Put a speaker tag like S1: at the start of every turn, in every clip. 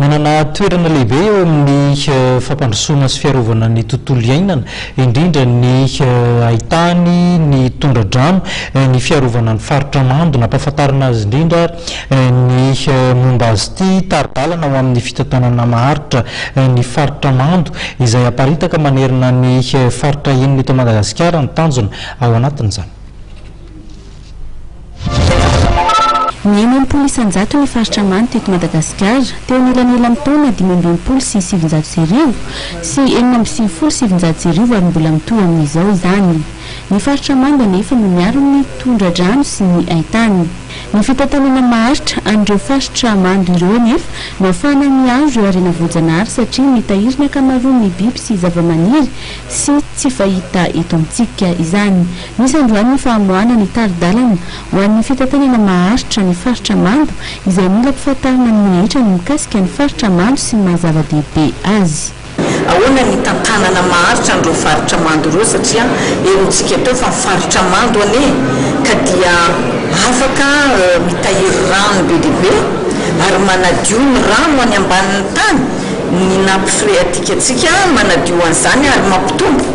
S1: Manana toerana lehibe eo amin'ny fampandrosoana sy fiarovana ny tontolo iainana, indrindra ny ahitany ny tondra-drano, ny fiarovana ny faritra mando, nampahafantarina azy indrindra ny momba azy ity taridalana ho amin'ny fitantanana maharitra ny faritra mando izay aparitaka manerana ny faritra enina eto Madagasikara, ny tanjona ao anatin'izany.
S2: Ny 80 isanjato ny faritra mando teto Madagasikara teo anilan'ila taona 2020 sy 700 sy 700 ary mbola mitohy amin'izao izany. Ny faritra mando anefa no miaro ny tondra-drano sy ny haintany. Ny fitantanana maharitra an'ireo faritra mando ireo anefa no ahafahana miaro ireo harena voajanahary satria mitahiry ny ankamaroan'ny biby sy zavamaniry sy tsy fahita eto amintsika izany. Misy androany ny fahamoahana ny taridalana ho an'ny fitantanana maharitra ny faritra mando izay mila mpifantarina ny rehetra ny mikasika ny faritra mando sy ny mahazava-dehibe azy.
S3: Ahoana ny tantanana maharitra andreo faritra mando ireo satria erontsika teo fa faritra mando ane ka dia afaka mitahiry rano be dehibe ary manadio ny rano any ambanin'ny tany, ny nampifreatika atsika manadio an'izany ary mampitombo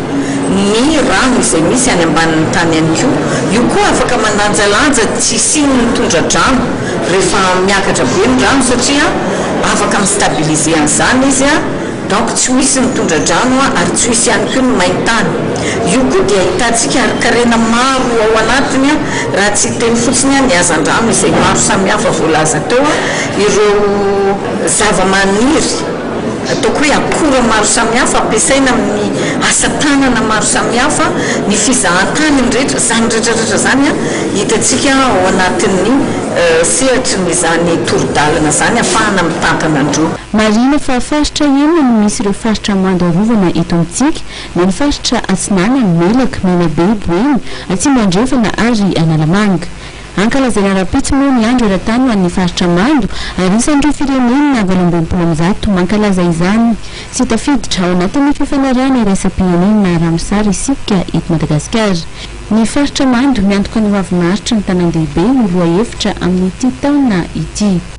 S3: ny rano izay misy any ambanin'ny tany ihany koa. Io koa afaka mandanjalanja tsy isian'ny tondra-drano rehefa miakatra be ny rano satria afaka mistabilize an'izany izy donc tsy misy ny tondra-drano ary tsy misy ihany koa ny maintany. Io koa dia ahitantsika karena maro ao anatiny raha tsy teny fotsiny ny hazan-drano izay maro samihafa voalaza teo, ireo zava-maniry ataoko hoe akora maro samihafa ampiasaina amin'ny asa tanana maro samihafa, ny fizahan-tany rehetra zany rehetrarehetra zany hitantsika ao anatin'ny sehatry n'izany toridalana zany ahafahana mitantana andreo.
S2: Marina fa faritra enina no misy ireo faritra mando arovana eto amintsika, na ny faritra Atsinana, Melaka, Menabe, Boeny, Atsimbandrefana ary Analamanga. Ankalazana rapitsy moa ny andro eran-tany ho an'ny faritra mando ary isan'ireo firenena 2020 mankalaza izany sy tafiditra ao anatin'ny fifanarahana iraisam-pirenena Ramsar isika eto Madagasikara. Ny faritra mando miantoka ny hoavinaritra ny tanan-dehibe no loha hevitra amin'ny ity taona ity.